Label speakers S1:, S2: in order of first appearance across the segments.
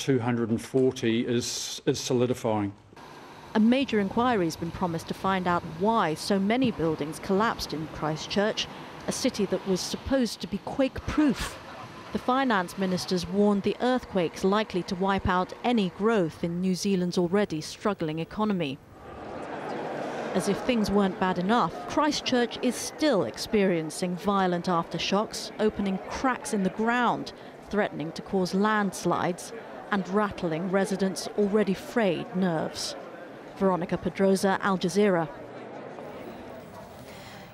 S1: 240 is solidifying.
S2: A major inquiry has been promised to find out why so many buildings collapsed in Christchurch, a city that was supposed to be quake-proof. The finance ministers warned the earthquake's likely to wipe out any growth in New Zealand's already struggling economy. As if things weren't bad enough, Christchurch is still experiencing violent aftershocks, opening cracks in the ground, threatening to cause landslides and rattling residents' already frayed nerves. Veronica Pedrosa, Al Jazeera.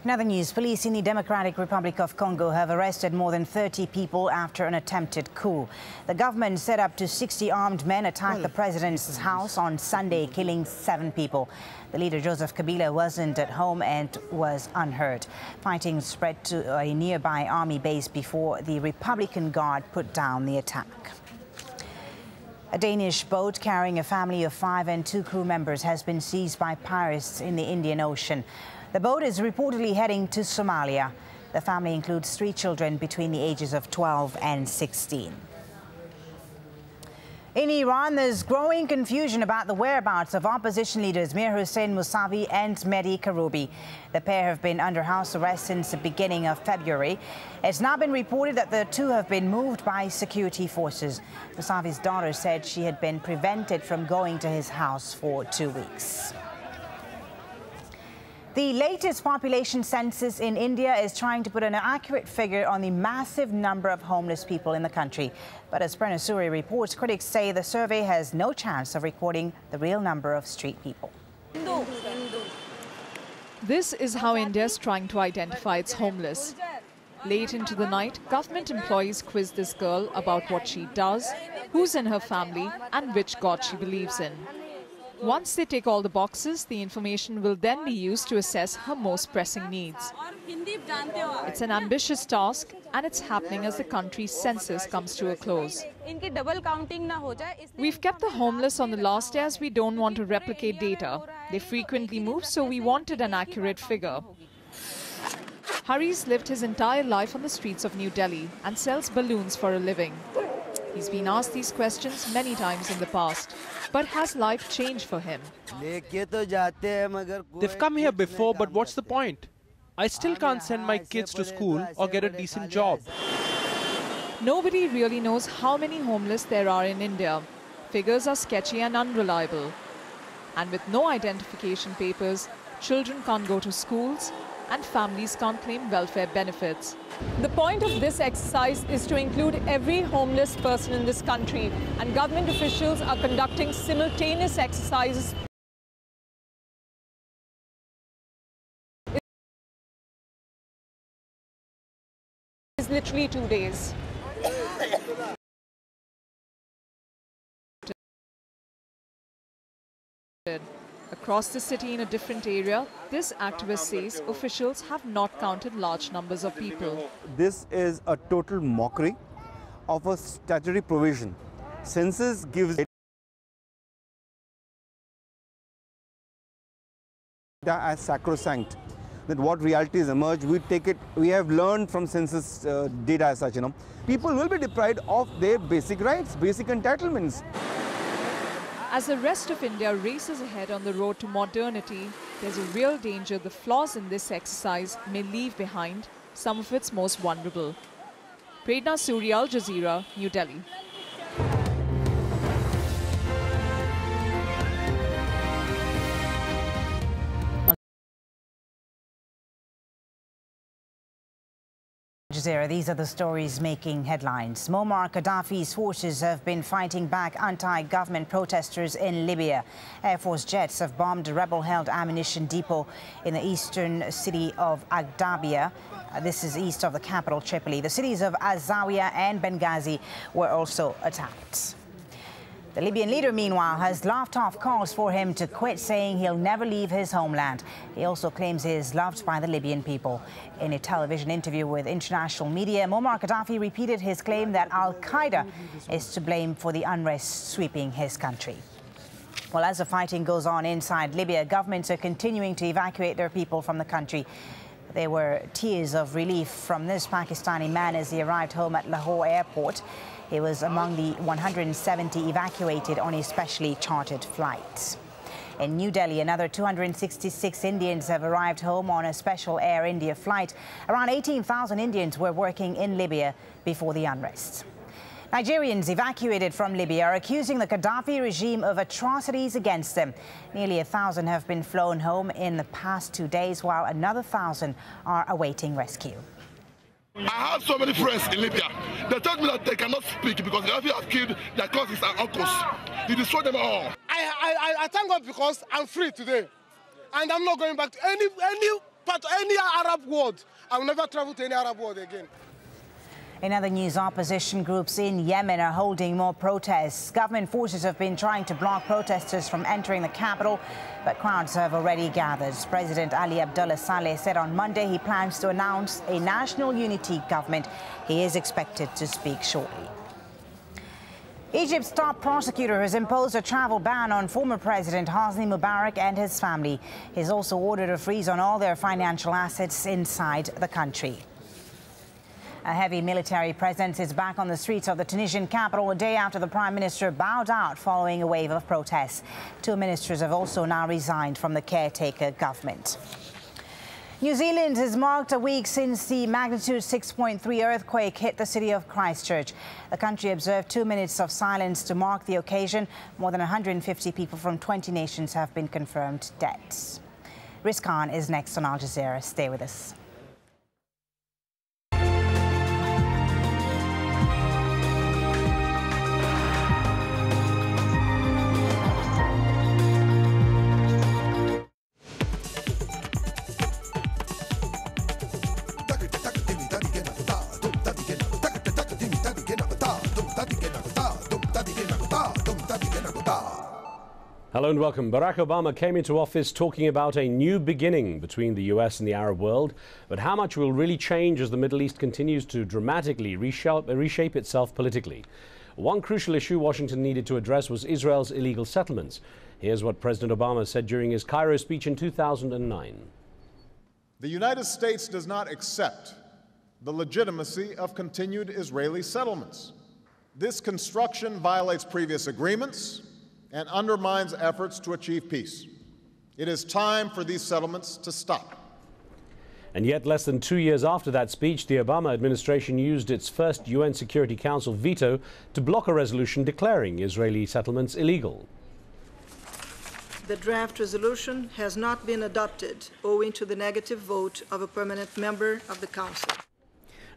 S3: In other news, police in the Democratic Republic of Congo have arrested more than 30 people after an attempted coup. The government said up to 60 armed men attacked the president's house on Sunday, killing 7 people. The leader, Joseph Kabila, wasn't at home and was unhurt. Fighting spread to a nearby army base before the Republican Guard put down the attack. A Danish boat carrying a family of 5 and 2 crew members has been seized by pirates in the Indian Ocean. The boat is reportedly heading to Somalia. The family includes 3 children between the ages of 12 and 16. In Iran, there's growing confusion about the whereabouts of opposition leaders Mir Hossein Mousavi and Mehdi Karoubi. The pair have been under house arrest since the beginning of February. It's now been reported that the two have been moved by security forces. Mousavi's daughter said she had been prevented from going to his house for 2 weeks. The latest population census in India is trying to put an accurate figure on the massive number of homeless people in the country. But as Prerna Suri reports, critics say the survey has no chance of recording the real number of street people.
S4: This is how India is trying to identify its homeless. Late into the night, government employees quiz this girl about what she does, who's in her family, and which god she believes in. Once they tick all the boxes, the information will then be used to assess her most pressing needs. It's an ambitious task, and it's happening as the country's census comes to a close. We've kept the homeless on the last day as we don't want to replicate data. They frequently move, so we wanted an accurate figure. Hari's lived his entire life on the streets of New Delhi and sells balloons for a living. He's been asked these questions many times in the past. But has life changed for him?
S5: They've come here before, but what's the point? I still can't send my kids to school or get a decent job.
S4: Nobody really knows how many homeless there are in India. Figures are sketchy and unreliable. And with no identification papers, children can't go to schools and families can't claim welfare benefits. The point of this exercise is to include every homeless person in this country, and government officials are conducting simultaneous exercises. It's literally 2 days. Across the city in a different area, this activist says officials have not counted large numbers of people.
S6: This is a total mockery of a statutory provision. Census gives data as sacrosanct. That what realities emerge, we take it. We have learned from census data as such. People will be deprived of their basic rights, basic entitlements.
S4: As the rest of India races ahead on the road to modernity, there's a real danger the flaws in this exercise may leave behind some of its most vulnerable. Prerna Suri, Al Jazeera, New Delhi.
S3: Jazeera, these are the stories making headlines. Muammar Gaddafi's forces have been fighting back anti-government protesters in Libya. Air Force jets have bombed a rebel-held ammunition depot in the eastern city of Agdabia. This is east of the capital, Tripoli. The cities of Zawiya and Benghazi were also attacked. The Libyan leader, meanwhile, has laughed off calls for him to quit, saying he'll never leave his homeland. He also claims he is loved by the Libyan people. In a television interview with international media, Muammar Gaddafi repeated his claim that al-Qaeda is to blame for the unrest sweeping his country. Well, as the fighting goes on inside Libya, governments are continuing to evacuate their people from the country. There were tears of relief from this Pakistani man as he arrived home at Lahore airport. He was among the 170 evacuated on a specially chartered flight. In New Delhi, another 266 Indians have arrived home on a special Air India flight. Around 18,000 Indians were working in Libya before the unrest. Nigerians evacuated from Libya are accusing the Gaddafi regime of atrocities against them. Nearly 1,000 have been flown home in the past 2 days, while another 1,000 are awaiting rescue.
S7: I have so many friends in Libya. They told me that they cannot speak because Gaddafi has killed their cousins and uncles. He destroyed them all.
S8: I thank God because I'm free today. And I'm not going back to any part, any Arab world. I will never travel to any Arab world again.
S3: In other news, opposition groups in Yemen are holding more protests. Government forces have been trying to block protesters from entering the capital, but crowds have already gathered. President Ali Abdullah Saleh said on Monday he plans to announce a national unity government. He is expected to speak shortly. Egypt's top prosecutor has imposed a travel ban on former President Hosni Mubarak and his family. He's also ordered a freeze on all their financial assets inside the country. A heavy military presence is back on the streets of the Tunisian capital a day after the Prime Minister bowed out following a wave of protests. 2 ministers have also now resigned from the caretaker government. New Zealand has marked a week since the magnitude 6.3 earthquake hit the city of Christchurch. The country observed 2 minutes of silence to mark the occasion. More than 150 people from 20 nations have been confirmed dead. Riz Khan is next on Al Jazeera. Stay with us.
S9: Hello and welcome. Barack Obama came into office talking about a new beginning between the US and the Arab world. But how much will really change as the Middle East continues to dramatically reshape itself politically? One crucial issue Washington needed to address was Israel's illegal settlements. Here's what President Obama said during his Cairo speech in 2009.
S10: The United States does not accept the legitimacy of continued Israeli settlements. This construction violates previous agreements and undermines efforts to achieve peace. It is time for these settlements to stop.
S9: And yet, less than 2 years after that speech, the Obama administration used its first UN Security Council veto to block a resolution declaring Israeli settlements illegal.
S11: The draft resolution has not been adopted owing to the negative vote of a permanent member of the Council.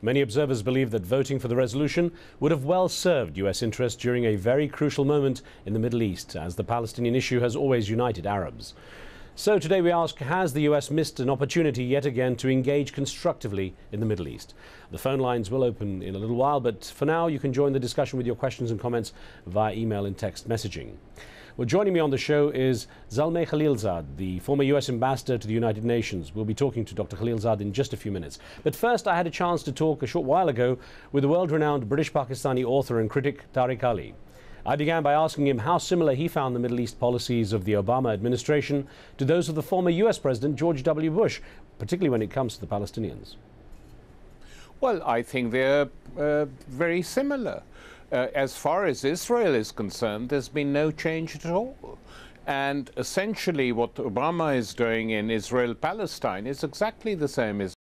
S9: Many observers believe that voting for the resolution would have well served US interests during a very crucial moment in the Middle East, as the Palestinian issue has always united Arabs. So today we ask, has the US missed an opportunity yet again to engage constructively in the Middle East? The phone lines will open in a little while, but for now you can join the discussion with your questions and comments via email and text messaging. Well, joining me on the show is Zalmay Khalilzad, the former US ambassador to the United Nations. We'll be talking to Dr. Khalilzad in just a few minutes. But first, I had a chance to talk a short while ago with the world-renowned British-Pakistani author and critic Tariq Ali. I began by asking him how similar he found the Middle East policies of the Obama administration to those of the former US President George W. Bush, particularly when it comes to the Palestinians.
S12: Well, I think they're very similar. As far as Israel is concerned, there's been no change at all. And essentially what Obama is doing in Israel-Palestine is exactly the same as